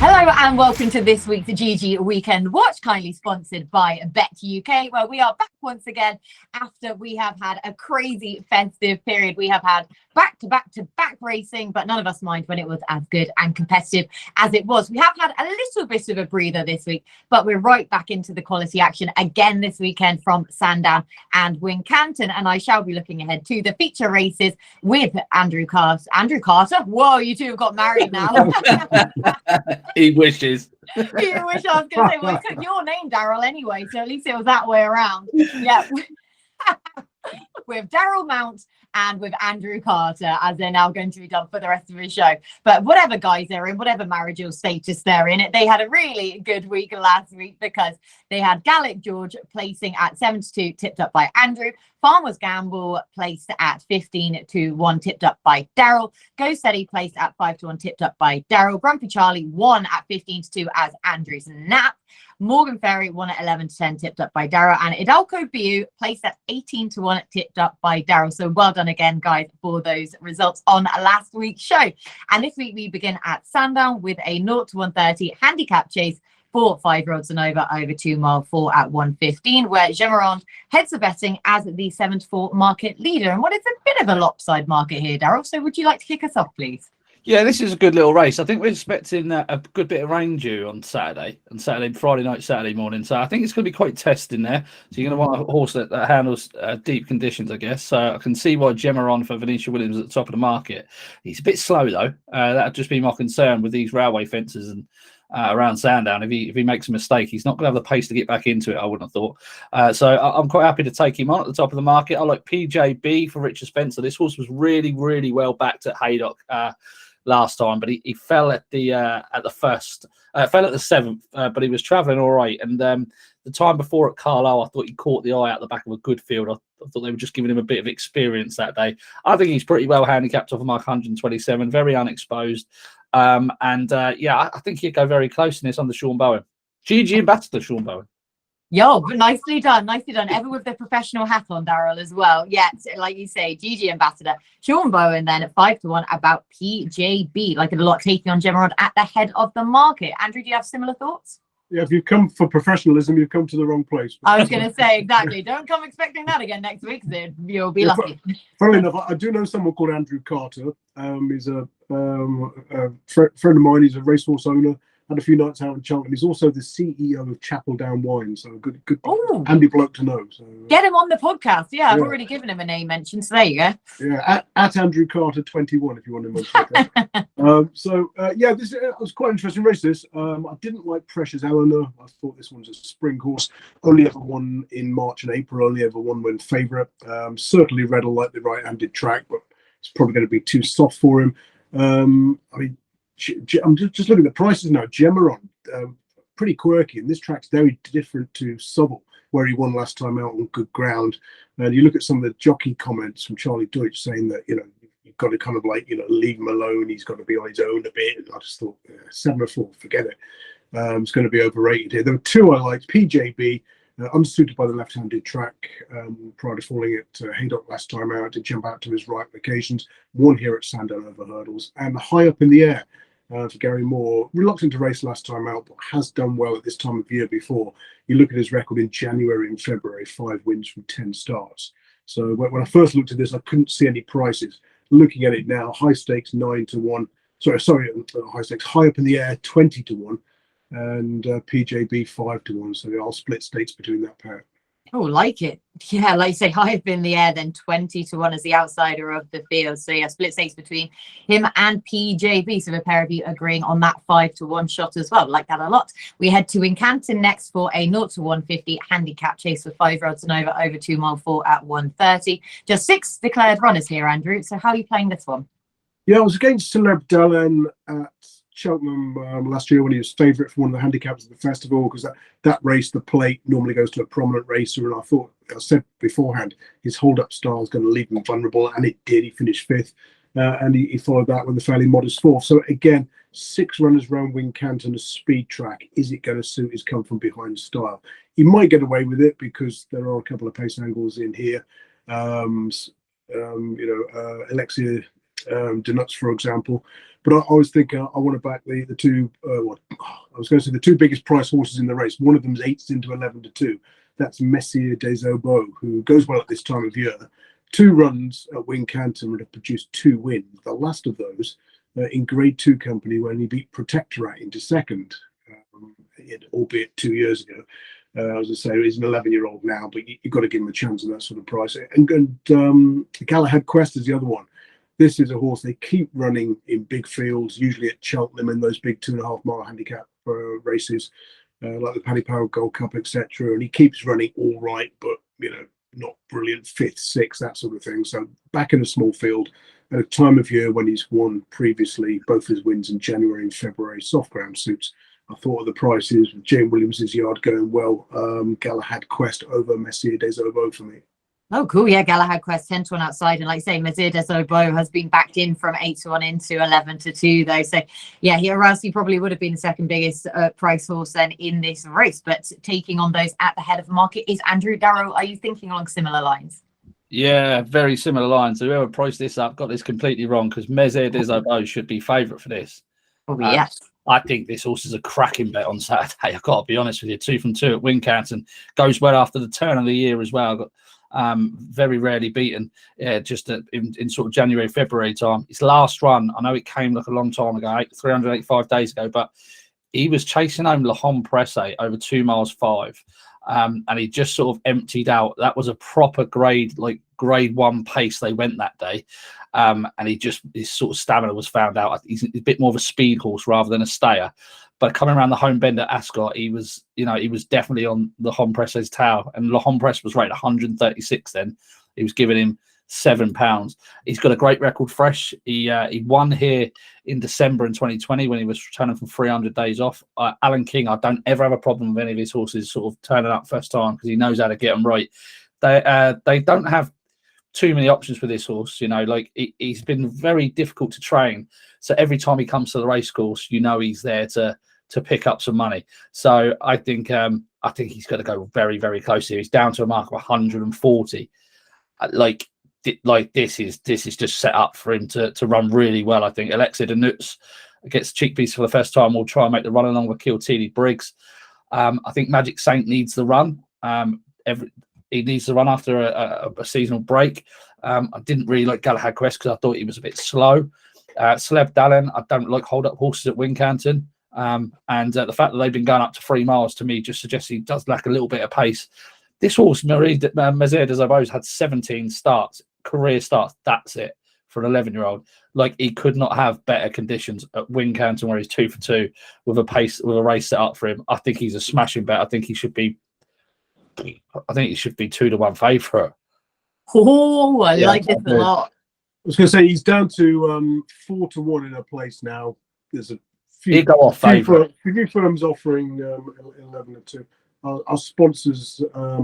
Hello and welcome to this week's GG Weekend Watch, kindly sponsored by Bet.UK, where we are back once again after we have had a crazy festive period. We have had back-to-back racing, but none of us mind when it was as good and competitive as it was. We have had a little bit of a breather this week, but we're right back into the quality action again this weekend from Sandown and Wincanton, and I shall be looking ahead to the feature races with Andrew Carter. Whoa, you two have got married now. He wishes. You wish I was going to say, well, he took your name, Daryl, anyway, so at least it was that way around. Yeah. With Daryl Mount and with Andrew Carter, as they're now going to be done for the rest of the show. But whatever guys they're in, whatever marital status they're in, they had a really good week last week because they had Gallic George placing at 7-2, tipped up by Andrew. Farmer's Gamble placed at 15-1, tipped up by Daryl. Go Steady placed at 5-1, tipped up by Daryl. Grumpy Charley won at 15-2 as Andrew's nap. Morgan Ferry won at 11-10, tipped up by Daryl. And Idalco Bu placed at 18-1, tipped up by Daryl. So well done again, guys, for those results on last week's show. And this week we begin at Sandown with a 0-130 handicap chase for 5-year-olds and over 2 mile 4 at 115, where Gemerand heads the betting as the 7-4 market leader. And what is a bit of a lopside market here, Daryl. So would you like to kick us off, please? Yeah, this is a good little race. I think we're expecting a good bit of rain due on Friday night, Saturday morning. So I think it's going to be quite testing there. So you're going to want a horse that handles deep conditions, I guess. So I can see why Gemerand for Venetia Williams at the top of the market. He's a bit slow, though. That'd just be my concern with these railway fences and around Sandown. If he makes a mistake, he's not going to have the pace to get back into it, I wouldn't have thought. So I'm quite happy to take him on at the top of the market. I like PJB for Richard Spencer. This horse was really, really well backed at Haydock last time, but he fell at the first, fell at the 7th, but he was travelling all right. And the time before at Carlisle, I thought he caught the eye out the back of a good field. I thought they were just giving him a bit of experience that day. I think he's pretty well handicapped off of mark 127, very unexposed. Yeah, I think he'd go very close in this under Sean Bowen. GG Ambassador Sean Bowen. Yo, nicely done, nicely done. Ever with the professional hat on, Daryl, as well. Yeah, like you say, GG Ambassador. Sean Bowen then at 5-1 about PJB. Like it a lot, taking on Gemerand at the head of the market. Andrew, do you have similar thoughts? Yeah, if you've come for professionalism, you've come to the wrong place. I was going to say, exactly. Don't come expecting that again next week, then you'll be lucky. Funnily enough, I do know someone called Andrew Carter. He's a friend of mine. He's a racehorse owner. Had a few nights out in Charley. He's also the CEO of Chapel Down Wine, so a good handy bloke to know. So get him on the podcast. Yeah, I've already given him a name mention, so there you go. Yeah, at Andrew Carter 21 if you want him on Twitter. Yeah, this was quite an interesting race. This I didn't like Precious Eleanor. I thought this one's a spring horse. Only ever won in March and April. Only ever won when favourite. Certainly Hurdle like the right-handed track, but it's probably going to be too soft for him. I mean, I'm just looking at the prices now. Gemerand, pretty quirky, and this track's very different to Southall, where he won last time out on good ground. And you look at some of the jockey comments from Charlie Deutsch saying that, you've got to kind of leave him alone. He's got to be on his own a bit. And I just thought, 7-4, forget it. It's going to be overrated here. There were two I liked. PJB, unsuited by the left-handed track prior to falling at Haydock last time out, to jump out to his right occasions. Won here at Sandown over hurdles, and high up in the air. For Gary Moore, reluctant to race last time out, but has done well at this time of year before. You look at his record in January and February, 5 wins from 10 starts. So when I first looked at this, I couldn't see any prices. Looking at it now, high stakes 9-1. Sorry, high stakes, high up in the air 20-1, and PJB 5-1. So I'll split stakes between that pair. Oh, like it. Yeah, like you say, high up in the air, then 20-1 as the outsider of the field. So yeah, split stakes between him and PJB. So the pair of you agreeing on that 5-1 shot as well. Like that a lot. We head to Wincanton next for a 0-150 handicap chase for 5-year-olds and over 2 mile 4 at 130. Just 6 declared runners here, Andrew. So how are you playing this one? Yeah, I was against Celeb Dallin at Cheltenham last year when he was favourite for one of the handicaps of the festival, because that race, the plate, normally goes to a prominent racer, and I said beforehand his hold-up style is going to leave him vulnerable, and it did. He finished 5th, and he followed that with a fairly modest 4th. So again, 6 runners round Wincanton, a speed track. Is it going to suit his come from behind style? He might get away with it because there are a couple of pace angles in here. Alexia Denuts, for example. But I was thinking I want to back the two. I was going to say the two biggest price horses in the race. One of them is 8 into 11-2. That's Messire des Obeaux, who goes well at this time of year. 2 runs at Wincanton would have produced 2 wins. The last of those in Grade 2 company when he beat Protectorate into second, albeit 2 years ago. As I say, he's an 11-year-old now, but you've got to give him a chance on that sort of price. And Galahad Quest is the other one. This is a horse they keep running in big fields, usually at Cheltenham in those big 2.5 mile handicap races, like the Paddy Power Gold Cup, etc. And he keeps running all right, but not brilliant, 5th, 6th, that sort of thing. So back in a small field at a time of year when he's won previously, both his wins in January and February, soft ground suits. I thought of the prices with Jane Williams's yard going well. Galahad Quest over Messire des Obeaux for me. Oh, cool. Yeah, Galahad Quest 10-1 outside. And like I say, Messire des Obeaux has been backed in from 8-1 into 11-2, though. So, yeah, he probably would have been the second biggest price horse then in this race. But taking on those at the head of the market is Andrew. Daryl, are you thinking along similar lines? Yeah, very similar lines. Whoever priced this up got this completely wrong because Messire des Obeaux should be favourite for this. Oh, yes. I think this horse is a cracking bet on Saturday. I've got to be honest with you. 2 from 2 at Wincanton. Goes well after the turn of the year as well. Got very rarely beaten, just in sort of January, February time. His last run, I know it came like a long time ago, 385 days ago, but he was chasing home Le Homme Presse over 2 miles 5. And he just sort of emptied out. That was a proper grade 1 pace they went that day. And his sort of stamina was found out. He's a bit more of a speed horse rather than a stayer. But coming around the home bend at Ascot, he was definitely on the Homme Presse's tail. And Le Homme Presse was rated 136 then. He was giving him £7. He's got a great record fresh. He won here in December in 2020 when he was returning from 300 days off. Alan King, I don't ever have a problem with any of his horses sort of turning up first time because he knows how to get them right. They don't have too many options for this horse, he's been very difficult to train. So every time he comes to the race course, he's there to pick up some money. So I think he's going to go very, very close here. He's down to a mark of 140. This is just set up for him to run really well. I think Alexia de Nuts gets Cheekpiece for the first time. We'll try and make the run along with Kilteely Briggs. I think Magic Saint needs the run. He needs to run after a seasonal break. I didn't really like Galahad Quest because I thought he was a bit slow. Celeb Dallin, I don't like hold-up horses at Wincanton. And the fact that they've been going up to 3 miles to me just suggests he does lack a little bit of pace. This horse, Messire des Obeaux, had 17 starts, career starts. That's it for an 11-year-old. He could not have better conditions at Wincanton where he's 2 for 2 with a race set up for him. I think he's a smashing bet. I think he should be 2-1 favourite. Oh, I like this a lot. I was going to say he's down to 4-1 in a place now. There's a few firms offering 11-2. Our sponsors,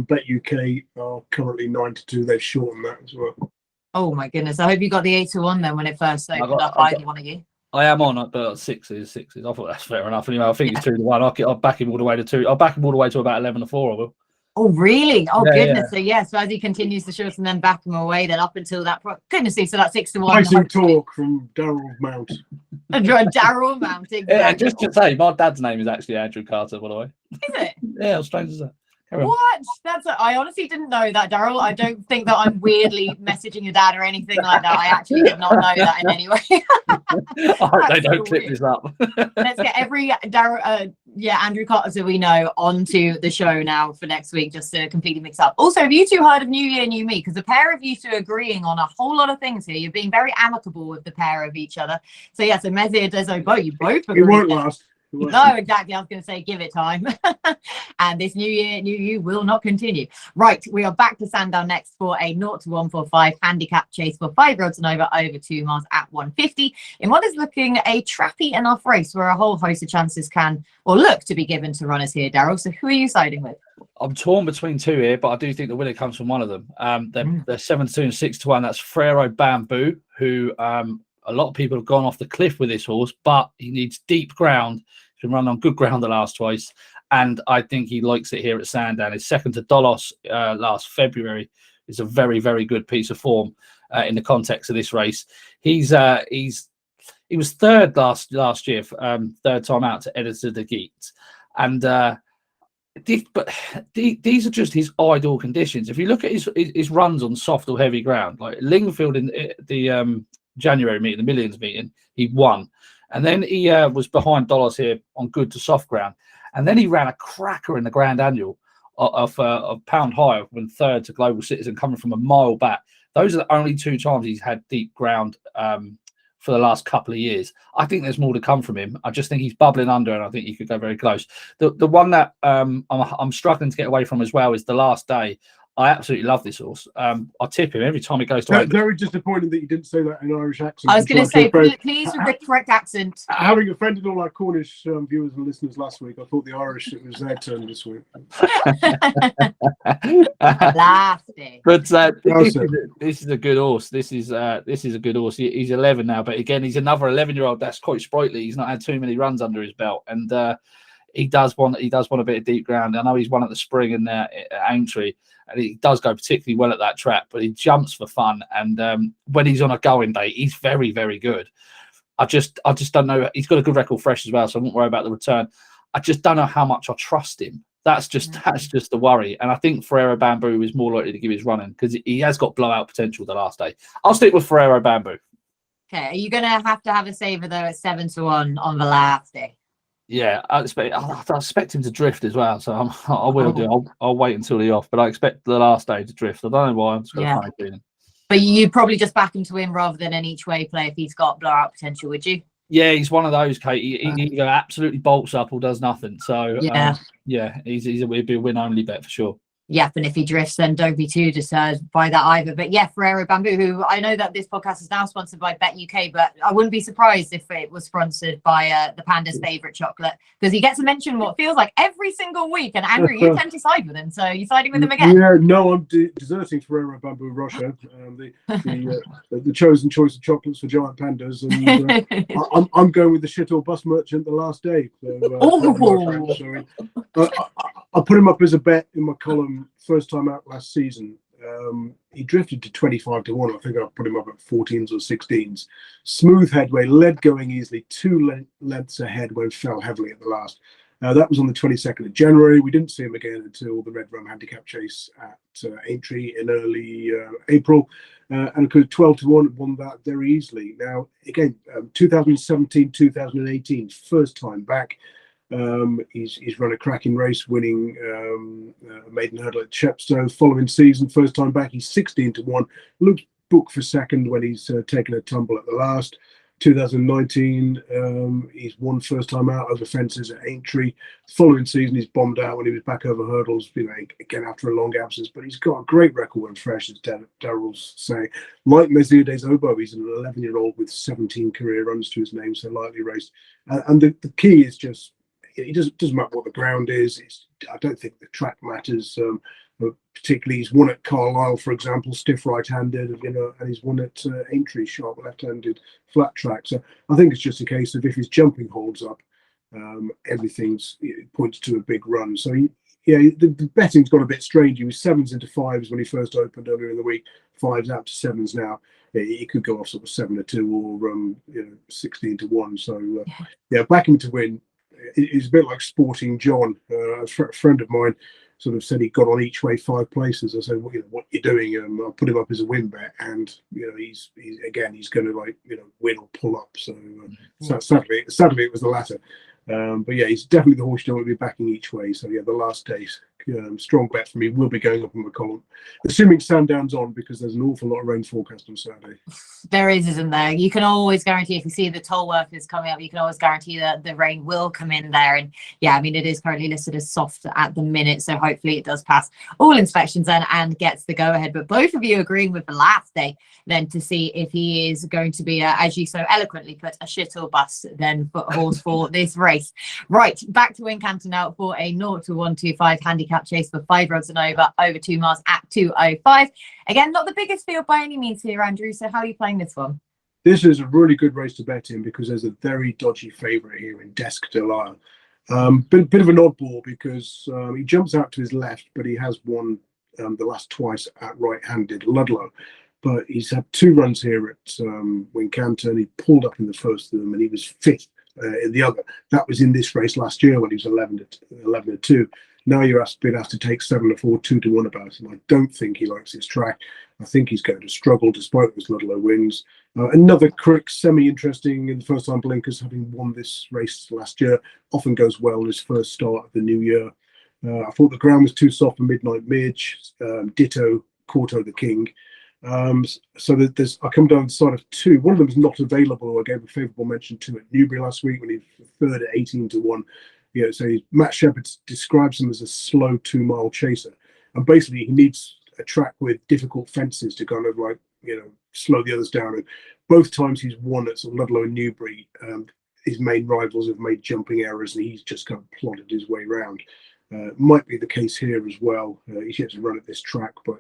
Bet UK, are currently 9-2. They've shortened that as well. Oh my goodness! I hope you got the 8-1 then when it first opened up. Either one of you. I am on it, but sixes. I thought that's fair enough. Anyway, I think it's 2-1. I'll back him all the way to 2. I'll back him all the way to about 11-4. I will. Oh, really? Oh, yeah, goodness. Yeah. So as he continues to shorten, then back him away, then up until that point. Goodness me, so that's 6-1. Pricing talk from Daryl Mount. Daryl Mount, exactly. Yeah, just to say, my dad's name is actually Andrew Carter, by the way. Is it? Yeah, how strange is that? What? I honestly didn't know that, Daryl. I don't think that I'm weirdly messaging your dad or anything like that. I actually did not know that in any way. I hope they don't clip this up. Let's get every Andrew Carter, so we know, onto the show now for next week, just to completely mix up. Also, have you two heard of New Year, New Me? Because the pair of you two are agreeing on a whole lot of things here. You're being very amicable with the pair of each other. So so Messire des Obeaux, you both agree. It won't last. No, exactly. I was going to say, give it time. And this new year, new you will not continue. Right. We are back to Sandown next for a 0-145 handicap chase for 5 roads and over 2 miles at 150 in what is looking a trappy enough race where a whole host of chances can or look to be given to runners here, Daryl. So who are you siding with? I'm torn between 2 here, but I do think the winner comes from one of them. They're 7-2 and 6-1. That's Frero Bamboo, who a lot of people have gone off the cliff with this horse, but he needs deep ground. He's been running on good ground the last twice, and I think he likes it here at Sandown. His second to Dolos last February is a very, very good piece of form in the context of this race. he was third last year, third time out to Editor de Geet, and these are just his ideal conditions. If you look at his runs on soft or heavy ground, like Lingfield in the January meeting, the Millions meeting, he won, and then he was behind Dollars here on good to soft ground, and then he ran a cracker in the Grand Annual of Pound High when third to Global Citizen, coming from a mile back. Those are the only two times he's had deep ground for the last couple of years. I think there's more to come from him. I just think he's bubbling under, and I think he could go very close. The one that I'm struggling to get away from as well is The Last Day. I absolutely love this horse. I tip him every time he goes to Obeaux. Very disappointed that you didn't say that in Irish accent. I was going to say, please with the correct accent. Having offended all our Cornish viewers and listeners last week, I thought the Irish, it was their turn this week. Last day. But this is a good horse. This is a good horse. He's 11 now, but again, he's another 11-year-old that's quite sprightly. He's not had too many runs under his belt, and he does want a bit of deep ground. I know he's won at the Spring and at Aintree, and he does go particularly well at that track, but he jumps for fun. And when he's on a going day, he's very, very good. I just don't know. He's got a good record fresh as well, so I won't worry about the return. I just don't know how much I trust him. That's just the worry. And I think Ferrero Bamboo is more likely to give his running because he has got blowout potential The Last Day. I'll stick with Ferrero Bamboo. Okay, are you going to have a saver though at 7-1 on The Last Day? Yeah, I expect him to drift as well, so I will do. I'll wait until the off, but I expect The Last Day to drift. I don't know why. I'm just got a funny feeling. But you'd probably just back him to win rather than an each way play if he's got blowout potential, would you? Yeah, he's one of those, Kate. He either absolutely bolts up or does nothing. So he'd be a win only bet for sure. Yep, and if he drifts, then don't be too disturbed by that either. But yeah, Ferrero Bamboo, who I know that this podcast is now sponsored by Bet UK, but I wouldn't be surprised if it was sponsored by the Panda's favourite chocolate, because he gets to mention what feels like every single week. And Andrew, you tend to side with him, so you're siding with him again. Yeah, no, I'm deserting Ferrero Bamboo Russia, the chosen choice of chocolates for giant pandas, and I'm going with the shit or bus merchant The Last Day. I put him up as a bet in my column first time out last season. He drifted to 25-1. I think I put him up at 14s or 16s. Smooth headway, led going easily, 2 lengths ahead when fell heavily at the last. That was on the 22nd of January. We didn't see him again until the Red Rum handicap chase at Aintree in early April. And could 12-1 won that very easily. Now, again, 2017, 2018, first time back. He's run a cracking race, winning maiden hurdle at Chepstow. Following season, first time back, he's 16-1. Looks booked for second when he's taken a tumble at the last. 2019, he's won first time out over fences at Aintree. Following season, he's bombed out when he was back over hurdles, again after a long absence. But he's got a great record when fresh, as Daryl's saying. Like Messire des Obeaux, he's an 11-year-old with 17 career runs to his name, so lightly raced. And the key is just, it doesn't matter what the ground is. I don't think the track matters. Particularly, he's won at Carlisle, for example, stiff right-handed, and he's won at Aintree, sharp left-handed flat track. So I think it's just a case of if his jumping holds up, it points to a big run. So the betting's got a bit strange. He was 7s into 5s when he first opened earlier in the week. 5s out to 7s now. He could go off sort of 7-2 or 16-1. So back him to win. It's a bit like Sporting John, a friend of mine. Sort of said he got on each way 5 places. I said, well, what you're doing? I'll put him up as a win bet, and he's going to win or pull up. So sadly, it was the latter. But yeah, he's definitely the horse you don't want to be backing each way. So yeah, The Last Day, strong bet for me. Will be going up in the column, assuming Sandown's on, because there's an awful lot of rain forecast on Saturday. There is, isn't there? You can always guarantee, if you see the Tolworth is coming up, you can always guarantee that the rain will come in there. And yeah, I mean, it is currently listed as soft at the minute, so hopefully it does pass all inspections and gets the go ahead. But both of you agreeing with The Last Day, then to see if he is going to be, as you so eloquently put, a shit or bust then for horse for this race. Right, back to Wincanton now for a 0-125 handicap chase for 5 rods and over 2 miles at 2:05. Again, not the biggest field by any means here, Andrew. So how are you playing this one? This is a really good race to bet in because there's a very dodgy favourite here in Desk de Lisle. Bit of an oddball because he jumps out to his left, but he has won the last twice at right-handed Ludlow. but he's had 2 runs here at Wincanton. He pulled up in the first of them, and he was 5th in the other. That was in this race last year when he was 11-2. Now you're being asked to take 7-4, 2-1 about him. I don't think he likes his track. I think he's going to struggle despite those Ludlow wins. Another Crick, semi-interesting in the first-time blinkers, having won this race last year. Often goes well in his first start of the new year. I thought the ground was too soft for Midnight Midge. Ditto Corto the King. So there's, I come down the side of 2. One of them is not available. I gave a favourable mention to at Newbury last week when he was 3rd at 18-1. You know, so Matt Shepherd describes him as a slow 2-mile chaser, and basically he needs a track with difficult fences to kind of like, you know, slow the others down. And both times he's won at sort of Ludlow and Newbury, his main rivals have made jumping errors, and he's just kind of plodded his way around. Might be the case here as well. He's yet to run at this track, but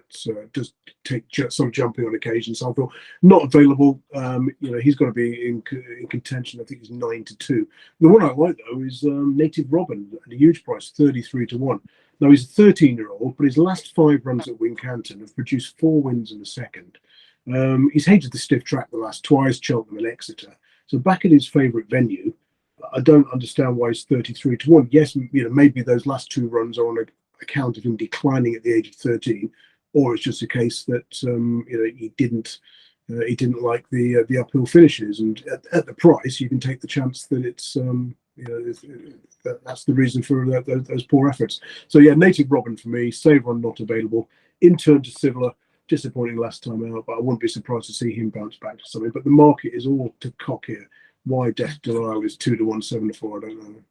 does take some jumping on occasion. So I thought not available. You know, he's got to be in contention. I think he's 9-2. The one I like though is Native Robin at a huge price, 33-1. Now he's a 13-year-old, but his last 5 runs at Wincanton have produced 4 wins in the second. He's hated the stiff track the last twice, Cheltenham and Exeter. So back at his favourite venue, I don't understand why he's 33-1. Yes, you know, maybe those last 2 runs are on account of him declining at the age of 13, or it's just a case that you know, he didn't like the uphill finishes. And at the price, you can take the chance that it's you know, that's the reason for those poor efforts. So yeah, Native Robin for me. Save Run not available. Intern to Civiller, disappointing last time out, but I wouldn't be surprised to see him bounce back to something. But the market is all to cock here. Why Death Denial is 2-1, 7-4, I don't know.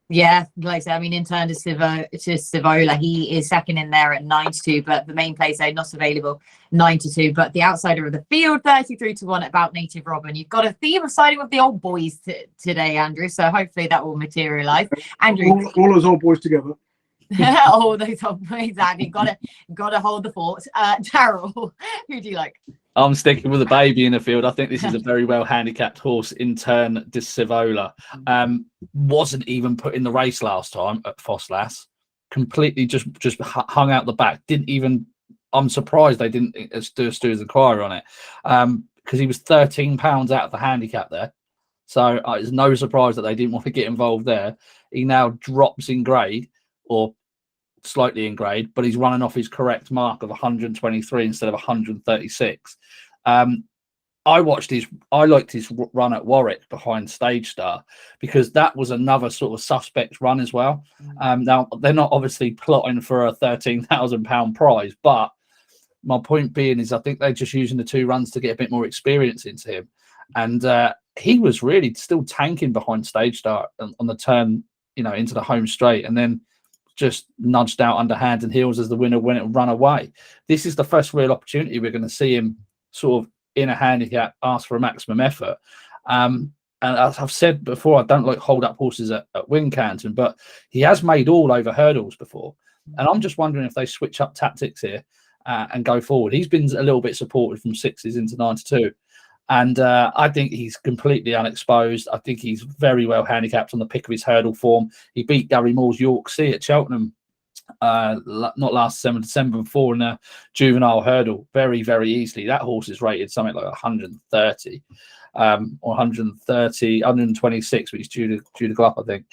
Yeah, like I said, I mean, in turn to Savola, he is second in there at 9-2, but the main place not available, 9-2. But the outsider of the field, 33-1 about Native Robin. You've got a theme of siding with the old boys today, Andrew. So hopefully that will materialise. Andrew, all those old boys together. all those old boys, exactly. Got to hold the fort. Daryl, who do you like? I'm sticking with the baby in the field. I think this is a very well handicapped horse. In turn, Discivola wasn't even put in the race last time at Fosslas. Completely just hung out the back. Didn't even. I'm surprised they didn't do a Steward's inquiry on it because he was £13 out of the handicap there. So it's no surprise that they didn't want to get involved there. He now drops in grade, or slightly in grade, but he's running off his correct mark of 123 instead of 136. I liked his run at Warwick behind Stage Star because that was another sort of suspect run as well. Now they're not obviously plotting for a £13,000 prize, but my point being is I think they're just using the 2 runs to get a bit more experience into him, and he was really still tanking behind Stage Star on the turn, you know, into the home straight, and then just nudged out under hand and heels as the winner when it run away. This is the first real opportunity we're going to see him sort of in a handicap ask for a maximum effort. And as I've said before, I don't like hold up horses at Wincanton, but he has made all over hurdles before. And I'm just wondering if they switch up tactics here and go forward. He's been a little bit supported from 6s into 9-2. And I think he's completely unexposed. I think he's very well handicapped on the pick of his hurdle form. He beat Gary Moore's York Sea at Cheltenham, not last December before in a juvenile hurdle, very, very easily. That horse is rated something like 130 or 126, which is due to go up, I think.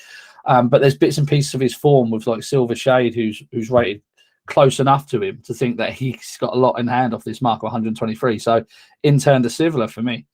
But there's bits and pieces of his form with like Silver Shade, who's rated close enough to him to think that he's got a lot in hand off this mark of 123. So in turn to Sivler for me.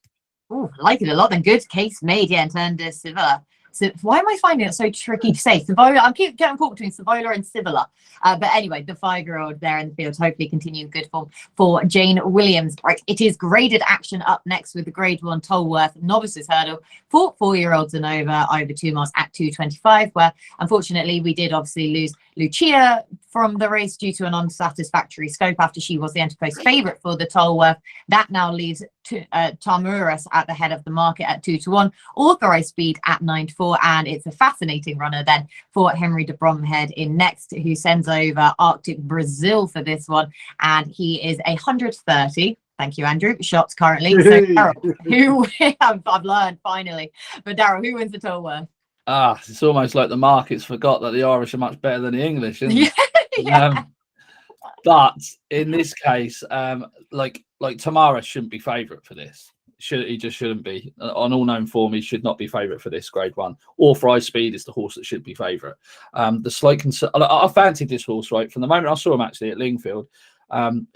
Oh, I like it a lot. Then good case made, yeah, in turn to Sivler. So why am I finding it so tricky to say? Savola, I keep getting caught between Savola and Sivilla. But anyway, the 5-year-old there in the field, hopefully continue good form for Jane Williams. Right, it is graded action up next with the Grade 1 Tolworth Novices Hurdle for 4-year-olds and over 2 miles at 2:25, where unfortunately we did obviously lose Lucia from the race due to an unsatisfactory scope after she was the Enterprise favourite for the Tolworth. That now leaves Tarmuras at the head of the market at 2-1, authorised speed at 9-4, and it's a fascinating runner then for Henry de Bromhead in next, who sends over Arctic Brazil for this one, and he is 130. Thank you, Andrew. Shots currently. So, Daryl, who I've learned finally. But Daryl, who wins the Tolworth? It's almost like the markets forgot that the Irish are much better than the English, isn't it? Yeah. But in this case, like Tamara shouldn't be favourite for this. He just shouldn't be. On all known form, he should not be favourite for this grade 1. Authorised Speed is the horse that should be favourite. The slight concern, I fancied this horse right from the moment I saw him actually at Lingfield.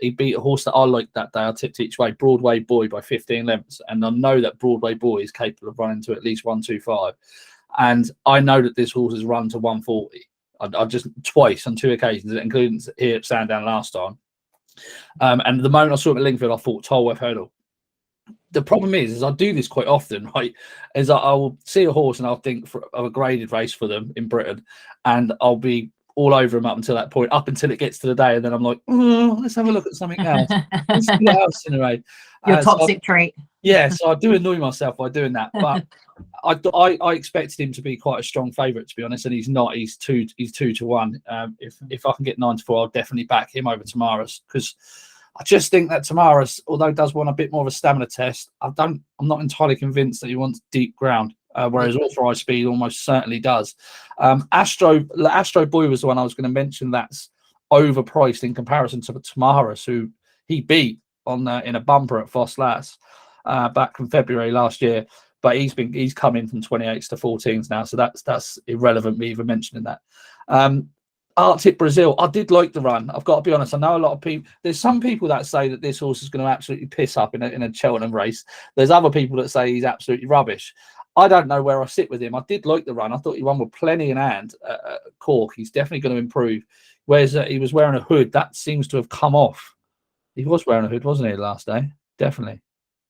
He beat a horse that I liked that day. I tipped each way, Broadway Boy, by 15 lengths, and I know that Broadway Boy is capable of running to at least 125. And I know that this horse has run to 140. I just twice on 2 occasions, including here at Sandown last time. And the moment I saw him at Lingfield, I thought Tolworth Hurdle. The problem is I do this quite often, right? Is I will see a horse and I'll think of a graded race for them in Britain, and I'll be all over him up until that point, up until it gets to the day, and then I'm like, oh, let's have a look at something else. Let's see what else in a way. Your toxic trait. Yeah, so I do annoy myself by doing that, but I expected him to be quite a strong favourite, to be honest, and he's not. He's 2 to 1. If I can get 9 to 4, I'll definitely back him over Tamara's, because I just think that Tamara's, although does want a bit more of a stamina test, I'm not entirely convinced that he wants deep ground. Whereas Authorised Speed almost certainly does. Astro Boy was the one I was going to mention that's overpriced in comparison to Tamara's, who he beat on in a bumper at Foss Lass back in February last year. But he's come in from 28s to 14s now, so that's irrelevant me even mentioning that. Arctic Brazil, I did like the run. I've got to be honest. I know a lot of people. There's some people that say that this horse is going to absolutely piss up in a Cheltenham race. There's other people that say he's absolutely rubbish. I don't know where I sit with him. I did like the run. I thought he won with plenty in hand at Cork. He's definitely going to improve. Whereas he was wearing a hood, that seems to have come off. He was wearing a hood, wasn't he, the last day? Definitely.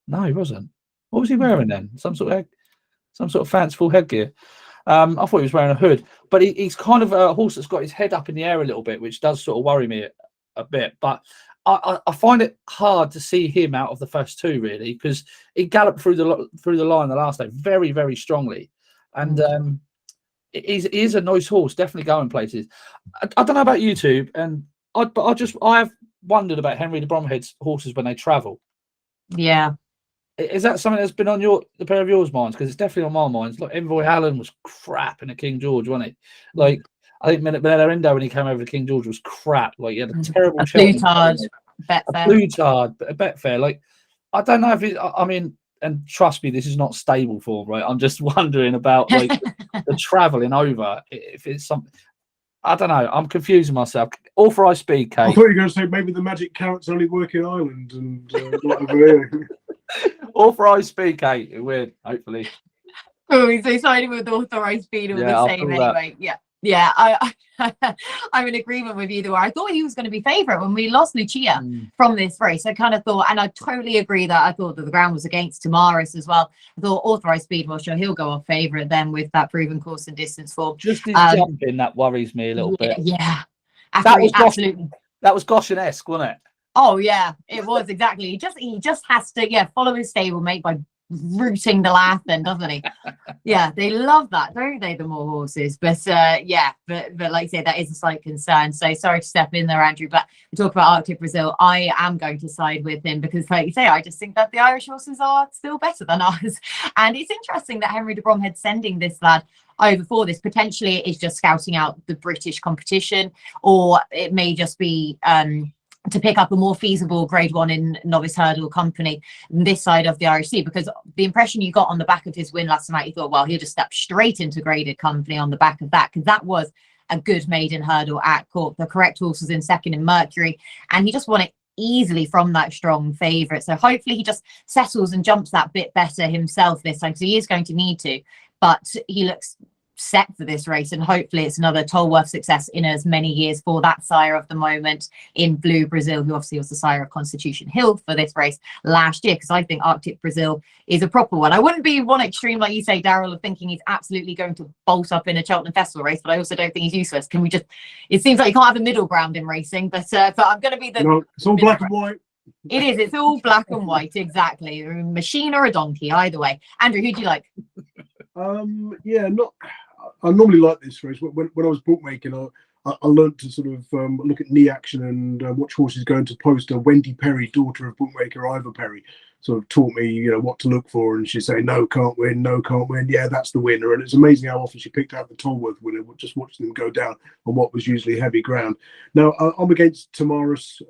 No, he wasn't. What was he wearing then? Some sort of fanciful headgear. I thought he was wearing a hood, but he's kind of a horse that's got his head up in the air a little bit, which does sort of worry me a bit. But I find it hard to see him out of the first 2, really, because he galloped through the line the last day very, very strongly, and he is a nice horse, definitely going places. I don't know about YouTube, and I have wondered about Henry de Bromhead's horses when they travel. Yeah. Is that something that's been on the pair of yours minds? Because it's definitely on my minds. Like Envoy Hallen was crap in a King George, wasn't he? Like I think Menelarindo when he came over to King George was crap. Like he had a terrible Plutard, Betfair. Like I don't know if it. I mean, and trust me, this is not stable form, right? I'm just wondering about like the travelling over. If it's something, I don't know. I'm confusing myself. Authorised Speed, Kate. I thought you were going to say maybe the magic carrots only work in Ireland and not over here. Authorised Speed, Kate. Weird. Hopefully. Oh, so siding with Authorised Speed all the same anyway. Yeah. I'm in agreement with you there. I thought he was going to be favourite when we lost Lucia from this race. I kind of thought, and I totally agree that I thought that the ground was against Tamaris as well. I thought Authorised Speed, well, sure, he'll go off favourite then with that proven course and distance form. Just his jumping that worries me a little bit. Yeah, that was Goshen-esque, wasn't it? Oh yeah, it was exactly. He just has to follow his stablemate by rooting the last then, doesn't he? Yeah, they love that, don't they, the more horses? But but like I say, that is a slight concern. So sorry to step in there, Andrew, but we talk about Arctic Brazil. I am going to side with him because, like you say, I just think that the Irish horses are still better than ours. And it's interesting that Henry de Bromhead's sending this lad over for this. Potentially it is just scouting out the British competition, or it may just be to pick up a more feasible grade 1 in novice hurdle company this side of the Irish Sea, because the impression you got on the back of his win last night, you thought, well, he'll just step straight into graded company on the back of that, because that was a good maiden hurdle at Cork. The correct horse was in second in Mercury, and he just won it easily from that strong favourite. So hopefully he just settles and jumps that bit better himself this time, because he is going to need to, but he looks set for this race, and hopefully it's another Tolworth success in as many years for that sire of the moment in Blue Brazil, who obviously was the sire of Constitution Hill for this race last year, because I think Arctic Brazil is a proper one. I wouldn't be one extreme like you say, Daryl, of thinking he's absolutely going to bolt up in a Cheltenham Festival race, but I also don't think he's useless. Can we just, it seems like you can't have a middle ground in racing, but I'm going to be no, it's all black and white. It is, it's all black and white, exactly. A machine or a donkey, either way. Andrew, who do you like? I normally like this race. When I was bookmaking, I learned to sort of look at knee action and watch horses going to post. Wendy Perry, daughter of bookmaker Ivor Perry, sort of taught me, what to look for. And she'd say, no, can't win, no, can't win. Yeah, that's the winner. And it's amazing how often she picked out the Tolworth winner, just watching them go down on what was usually heavy ground. Now, I'm against Tamaris,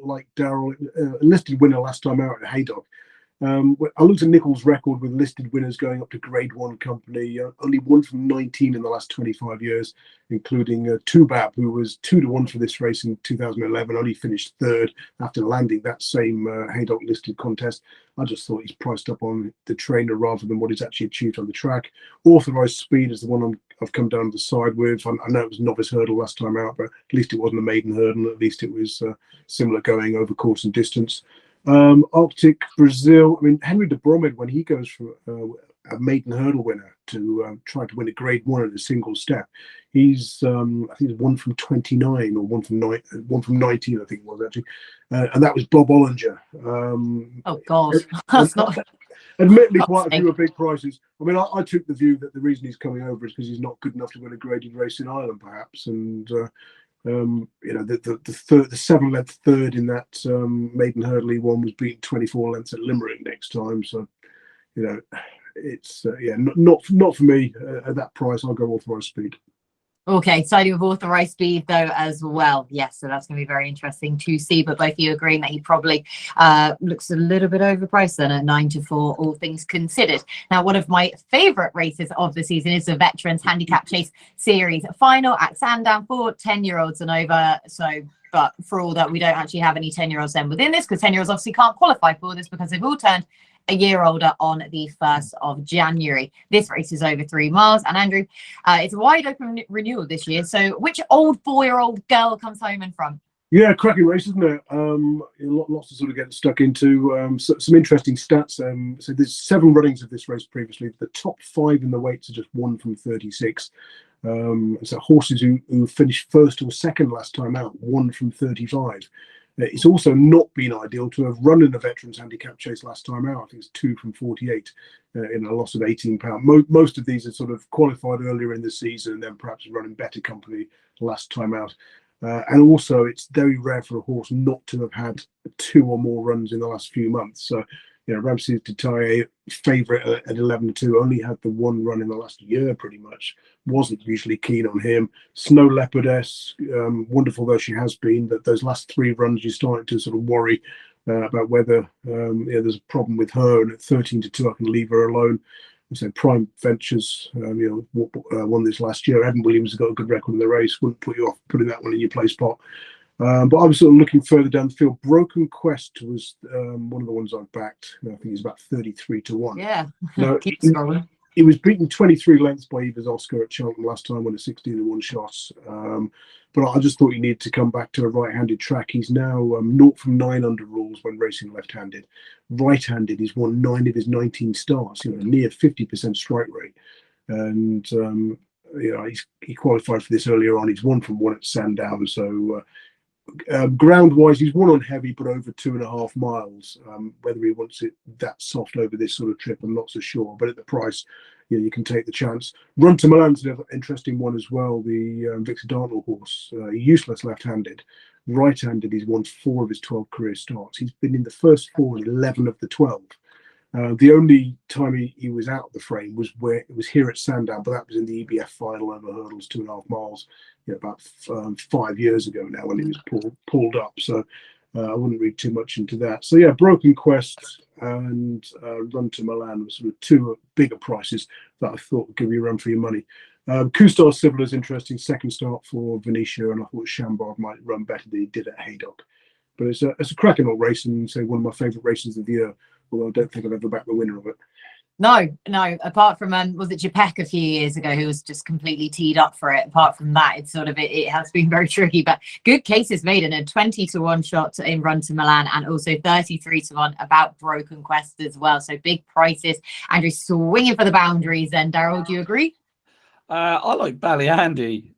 like Daryl, listed winner last time out at Haydock. I looked at Nichol's record with listed winners going up to Grade 1 company, only one from 19 in the last 25 years, including Tubab, who was 2-1 for this race in 2011, only finished third after landing that same Haydock listed contest. I just thought he's priced up on the trainer rather than what he's actually achieved on the track. Authorised Speed is the one I've come down the side with. I know it was novice hurdle last time out, but at least it wasn't a maiden hurdle. At least it was similar going over course and distance. Arctic Brazil. I mean, Henry de Bromhead, when he goes from a maiden hurdle winner to try to win a Grade 1 in a single step, he's I think it's 1 from 29 or 1 from 19. I think it was actually, and that was Bob Ollinger. Oh God, that's not. Admittedly, quite a few are big prices. I mean, I took the view that the reason he's coming over is because he's not good enough to win a graded race in Ireland, perhaps, and. The 7-length third in that maiden hurdle he won was beaten 24 lengths at Limerick next time. So, it's not for me at that price. I'll go Authorised Speed. Okay, siding with Authorised Speed though as well. Yes, so that's going to be very interesting to see. But both of you agreeing that he probably looks a little bit overpriced then at 9-4, all things considered. Now, one of my favourite races of the season is the Veterans Handicap Chase Series final at Sandown for 10-year-olds and over. So, but for all that, we don't actually have any 10-year-olds then within this, because 10-year-olds obviously can't qualify for this because they've all turned a year older on the 1st of January. This race is over 3 miles, and Andrew, it's a wide open renewal this year. So which old boy or old girl comes home in front? Yeah, cracking race, isn't it? Lots to sort of get stuck into. Some interesting stats. So there's 7 runnings of this race previously. The top 5 in the weights are just 1 from 36. So horses who finished first or second last time out, 1 from 35. It's also not been ideal to have run in a Veterans Handicap Chase last time out. I think it's 2 from 48 in a loss of £18. Most of these are sort of qualified earlier in the season and then perhaps running better company last time out. And also, it's very rare for a horse not to have had 2 or more runs in the last few months. So, Ramses Tataye, favourite at 11-2, only had the 1 run in the last year pretty much. Wasn't usually keen on him. Snow Leopardess, wonderful though she has been, that those last 3 runs you're starting to sort of worry about whether there's a problem with her. And at 13-2, I can leave her alone. So Prime Ventures, won this last year. Evan Williams has got a good record in the race. Wouldn't put you off putting that one in your play spot. But I was sort of looking further down the field. Broken Quest was one of the ones I backed. I think he's about 33-1. Yeah. Now, Keep scrolling. he was beaten 23 lengths by Evers Oscar at Cheltenham last time when a 16-1 shots. But I just thought he needed to come back to a right-handed track. He's now 0 from 9 under rules when racing left-handed. Right-handed, he's won 9 of his 19 starts, near 50% strike rate. And he qualified for this earlier on. He's 1 from 1 at Sandown. So ground-wise, he's won on heavy, but over 2.5 miles. Whether he wants it that soft over this sort of trip, I'm not so sure. But at the price, you can take the chance. Run to Milan's an interesting one as well. The Victor Darnell horse, useless left-handed. Right-handed, he's won 4 of his 12 career starts. He's been in the first 4 and 11 of the 12. The only time he was out of the frame was where it was here at Sandown, but that was in the EBF final over hurdles, 2.5 miles, about 5 years ago now when he was pulled up. So I wouldn't read too much into that. So yeah, Broken Quest and Run to Milan were sort of 2 bigger prices that I thought would give you a run for your money. Kustar Civil is interesting, second start for Venetia, and I thought Chambard might run better than he did at Haydock. But it's a cracking old race, and say one of my favourite races of the year. Although I don't think I've ever backed the winner of it. No. Apart from was it Japek a few years ago who was just completely teed up for it? Apart from that, it's sort of it has been very tricky. But good cases made in a 20-1 shot in Run to Milan, and also 33-1 about Broken Quest as well. So big prices. Andrew swinging for the boundaries. Then Daryl, do you agree? I like Ballyandy.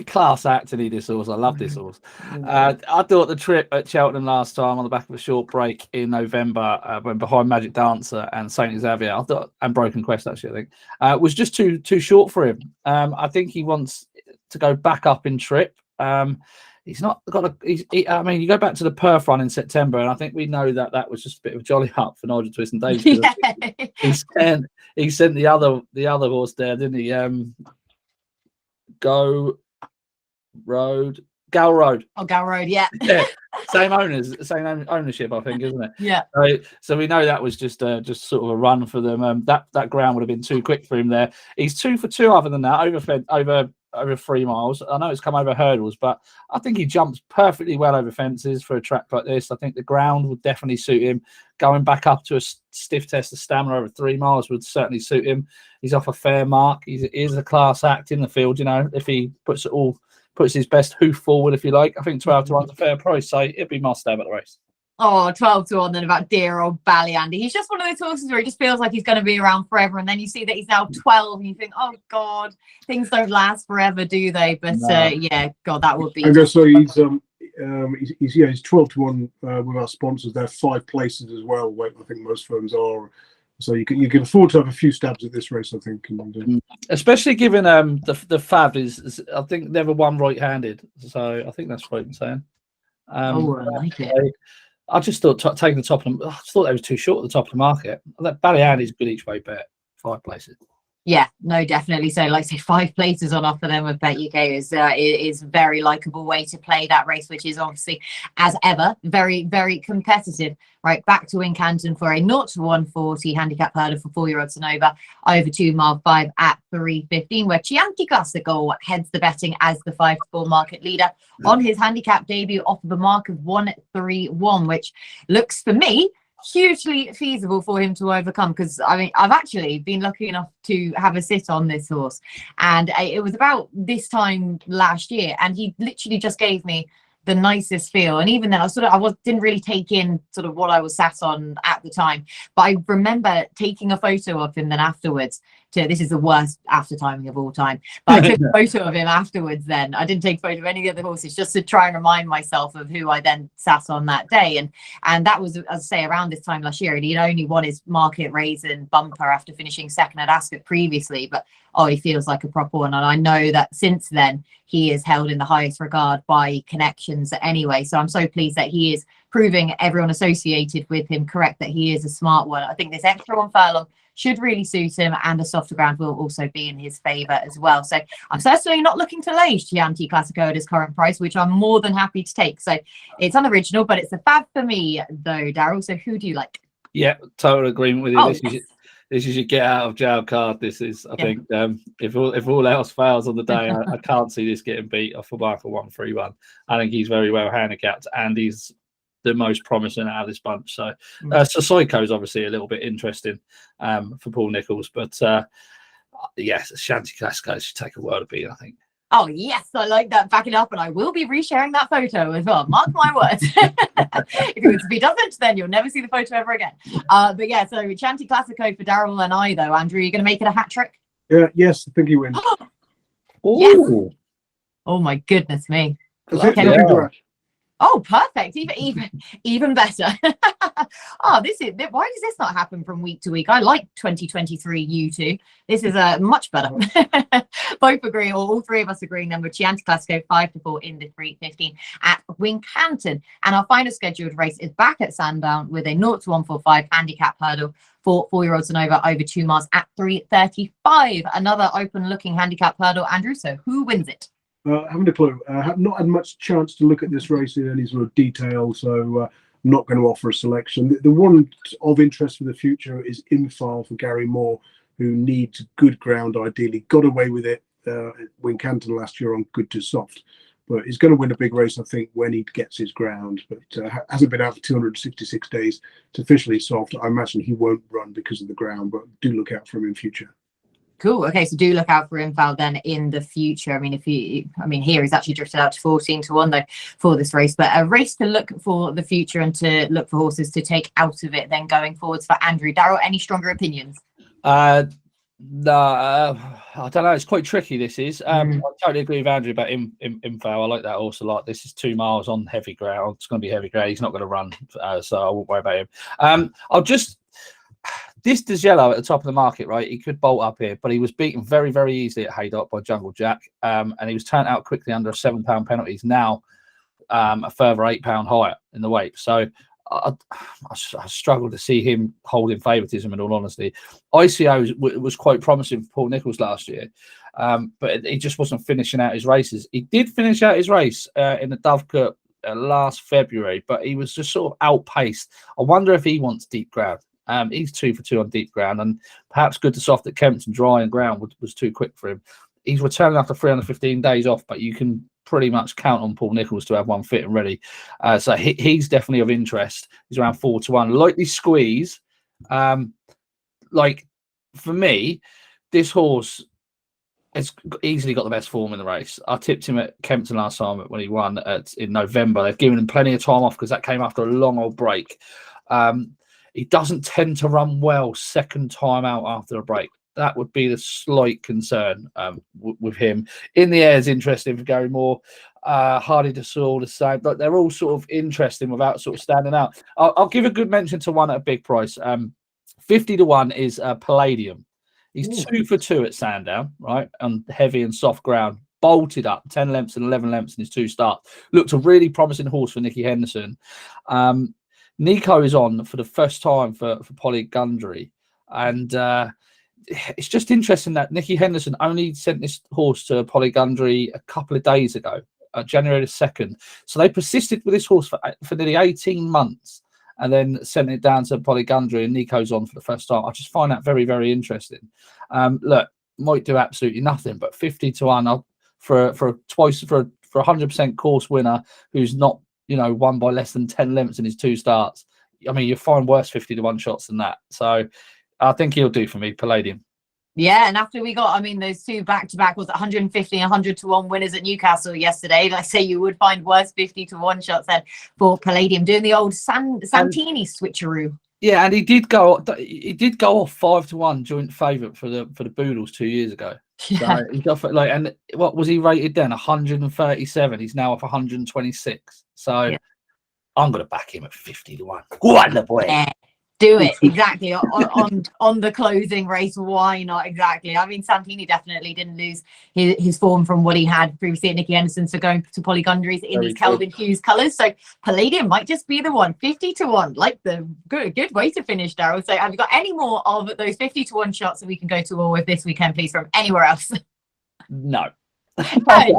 Class act to this horse. I love this horse. I thought the trip at Cheltenham last time on the back of a short break in November, when behind Magic Dancer and Saint Xavier, I thought, and Broken Quest actually, I think, was just too short for him. I think he wants to go back up in trip. he's not got a. I mean, you go back to the Perth run in September, and I think we know that that was just a bit of a jolly up for Nigel Twist and Davis. He sent the other horse there, didn't he? Gal Road. Oh, Gal Road, yeah. Yeah, same owners, same ownership, I think, isn't it? Yeah. So we know that was just sort of a run for them. That ground would have been too quick for him there. He's 2 for 2 other than that, over 3 miles. I know it's come over hurdles, but I think he jumps perfectly well over fences for a track like this. I think the ground would definitely suit him. Going back up to a stiff test of stamina over 3 miles would certainly suit him. He's off a fair mark. He is a class act in the field, you know, if he puts his best hoof forward, if you like. I think 12 to 1's a fair price, so it'd be must have at the race. Oh, 12 to 1 then about dear old Ballyandy. He's just one of those horses where he just feels like he's going to be around forever, and then you see that he's now 12 and you think, oh God, things don't last forever, do they? But yeah, God, that would be. I guess so. He's 12 to 1 with our sponsors. They're 5 places as well. I think most firms are. So you can afford to have a few stabs at this race, I think. Especially given the Fab is I think never won right-handed, so I think that's what I'm saying. I like it. I just thought taking the top of them. I just thought they was too short at the top of the market. That Ballyandy's good each way bet, 5 places. Yeah, no, definitely. So, like I say, 5 places on offer then with Bet UK is a very likable way to play that race, which is obviously, as ever, very, very competitive. Right, back to Wincanton for a 0 to 140 handicap hurdle for 4-year-olds and over 2 mile 5 at 3:15, where Chianti Classico heads the betting as the 5 to 4 market leader on his handicap debut off of a mark of 131, which looks for me hugely feasible for him to overcome, because I mean I've actually been lucky enough to have a sit on this horse, and it was about this time last year, and he literally just gave me the nicest feel. And even then I didn't really take in sort of what I was sat on at the time, but I remember taking a photo of him then afterwards. This is the worst after timing of all time, but I took a photo of him afterwards. Then I didn't take a photo of any of the other horses, just to try and remind myself of who I then sat on that day. And that was, as I say, around this time last year, and he'd only won his market raising bumper after finishing second at Ascot previously. But he feels like a proper one, and I know that since then he is held in the highest regard by connections anyway. So I'm so pleased that he is proving everyone associated with him correct, that he is a smart one. I think this extra 1 furlong should really suit him, and the softer ground will also be in his favour as well. So I'm certainly not looking to lay Chianti Classico at his current price, which I'm more than happy to take. So it's unoriginal, but it's a fab for me though, Daryl. So who do you like? Yeah, total agreement with you. This is your get out of jail card. This is, I think, if all else fails on the day, I can't see this getting beat off a mark of 131. I think he's very well handicapped, and he's the most promising out of this bunch. So Psycho is obviously a little bit interesting for Paul Nicholls, but yes, Chianti Classico should take a world of beat, I think. Oh yes, I like that. Back it up, and I will be resharing that photo as well. Mark my words. If he doesn't, then you'll never see the photo ever again. But yeah, so Chianti Classico for Daryl and I, though. Andrew, you're going to make it a hat trick? Yes, I think he wins. Yes. Oh my goodness me. Oh, perfect. Even better. Why does this not happen from week to week? I like 2023 U2. This is much better. Both agree, or all 3 of us agree, number Chianti Classico 5 to 4 in the 3:15 at Wincanton. And our final scheduled race is back at Sandown with a 0 to 145 handicap hurdle for 4-year-olds and over 2 miles at 3:35. Another open looking handicap hurdle, Andrew. So who wins it? Haven't a clue. Have not had much chance to look at this race in any sort of detail, so I'm not going to offer a selection. The one of interest for the future is Infile for Gary Moore, who needs good ground ideally. Got away with it at Wincanton last year on good to soft, but he's going to win a big race, I think, when he gets his ground. But hasn't been out for 266 days. It's officially soft. I imagine he won't run because of the ground, but do look out for him in future. Cool. Okay, so do look out for Infal then in the future. I mean, here he's actually drifted out to 14 to 1 though for this race, but a race to look for the future and to look for horses to take out of it then going forwards for Andrew. Daryl, any stronger opinions? No, I don't know. It's quite tricky. This is. I totally agree with Andrew about Info. I like that horse a lot. This is 2 miles on heavy ground. It's going to be heavy ground. He's not going to run, so I won't worry about him. This Desiello at the top of the market, right? He could bolt up here, but he was beaten very, very easily at Haydock by Jungle Jack, and he was turned out quickly under a £7 penalty. He's now a further £8 higher in the weight. So I struggle to see him holding favouritism, in all honesty. ICO was quite promising for Paul Nicholls last year, but he just wasn't finishing out his races. He did finish out his race in the Dove Cup last February, but he was just sort of outpaced. I wonder if he wants deep ground. He's 2 for 2 on deep ground, and perhaps good to soft at Kempton. Dry and ground was too quick for him. He's returning after 315 days off, but you can pretty much count on Paul Nicholls to have one fit and ready. So he's definitely of interest. He's around 4 to 1. Lightly squeeze. Like, for me, this horse has easily got the best form in the race. I tipped him at Kempton last time when he won in November. They've given him plenty of time off because that came after a long old break. He doesn't tend to run well second time out after a break. That would be the slight concern with him. In the air is interesting for Gary Moore. Hardy de Saul, the same, but they're all sort of interesting without sort of standing out. I'll give a good mention to one at a big price. 50 to 1 is Palladium. He's 2 for 2 at Sandown, right? On heavy and soft ground. Bolted up 10 lengths and 11 lengths in his 2 starts. Looked a really promising horse for Nicky Henderson. Nico is on for the first time for Polly Gundry. And it's just interesting that Nicky Henderson only sent this horse to Polly Gundry a couple of days ago, January the 2nd. So they persisted with this horse for nearly 18 months. And then sent it down to Polly Gundry, and Nico's on for the first time. I just find that very, very interesting. Look, might do absolutely nothing, but 50 to 1 for a 100% course winner who's not, won by less than 10 lengths in his 2 starts. I mean, you'll find worse 50 to 1 shots than that. So I think he'll do for me, Palladium. Yeah, and after we got, those 2 back-to-back was 150 and 100 to 1 winners at Newcastle yesterday. Like I say, you would find worse 50 to 1 shots then for Palladium, doing the old Santini switcheroo. Yeah, and he did go off 5 to 1 joint favourite for the Boodles 2 years ago. Yeah. So he's off and what was he rated then? 137. He's now off 126. So yeah. I'm going to back him at 50 to 1. Go on, the boy. Yeah. Do it exactly on the closing race. Why not? Exactly. Santini definitely didn't lose his form from what he had previously at Nicky Henderson. So going to Polly Gundry's in these Kelvin Hughes colours. So Palladium might just be the one. 50 to 1, like the good way to finish, Daryl. So have you got any more of those 50 to 1 shots that we can go to all with this weekend, please, from anywhere else? No. I've got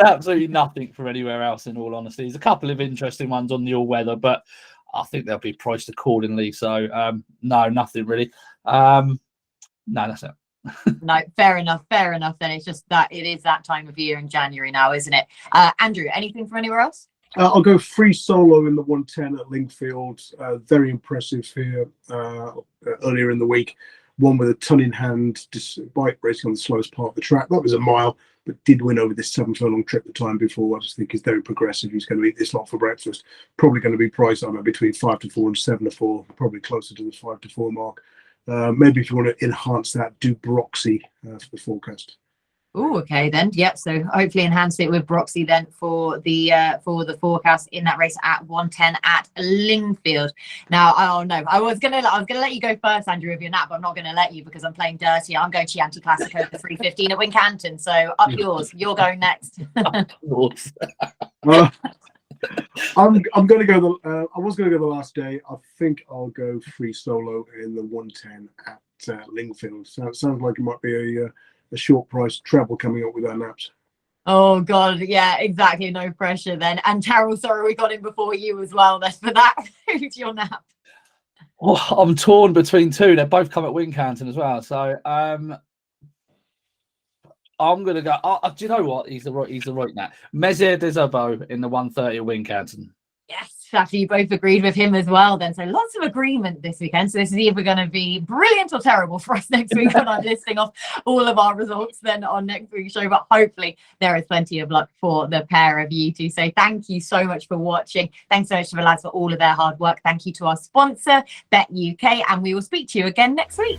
absolutely nothing from anywhere else, in all honesty. There's a couple of interesting ones on the all-weather, but I think they'll be priced accordingly. So, no, nothing really. No, that's it. No, fair enough. Then it's just that it is that time of year in January now, isn't it? Andrew, anything from anywhere else? I'll go free solo in the 110 at Lingfield. Very impressive here earlier in the week. One with a ton in hand, despite racing on the slowest part of the track. That was a mile, but did win over this 7 furlong trip the time before. I just think he's very progressive. He's going to eat this lot for breakfast. Probably going to be priced, between 5 to 4 and 7 to 4, probably closer to the 5 to 4 mark. Maybe if you want to enhance that, do Broxy for the forecast. Oh, okay then. Yep. So hopefully enhance it with Broxy then for the forecast in that race at 110 at Lingfield. Now, I was gonna let you go first, Andrew, with your nap, but I'm not gonna let you because I'm playing dirty. I'm going Chianti Classico for 315 at Wincanton. So up yours. You're going next. I'm going to go. I was going to go the last day. I think I'll go free solo in the 110 at Lingfield. So it sounds like it might be a short price treble coming up with our naps. Oh God, yeah, exactly. No pressure then. And Daryl, sorry, we got in before you as well. That's for that. Who's your nap? Well, I'm torn between 2. They both come at Wincanton as well. So I'm gonna go. Do you know what? He's the right nap. Messire des Obeaux in the 130 at Wincanton. Yes, after you both agreed with him as well then. So lots of agreement this weekend. So this is either going to be brilliant or terrible for us next week when I'm listing off all of our results then on next week's show. But hopefully there is plenty of luck for the pair of you two. So thank you so much for watching. Thanks so much to the lads for all of their hard work. Thank you to our sponsor, Bet UK. And we will speak to you again next week.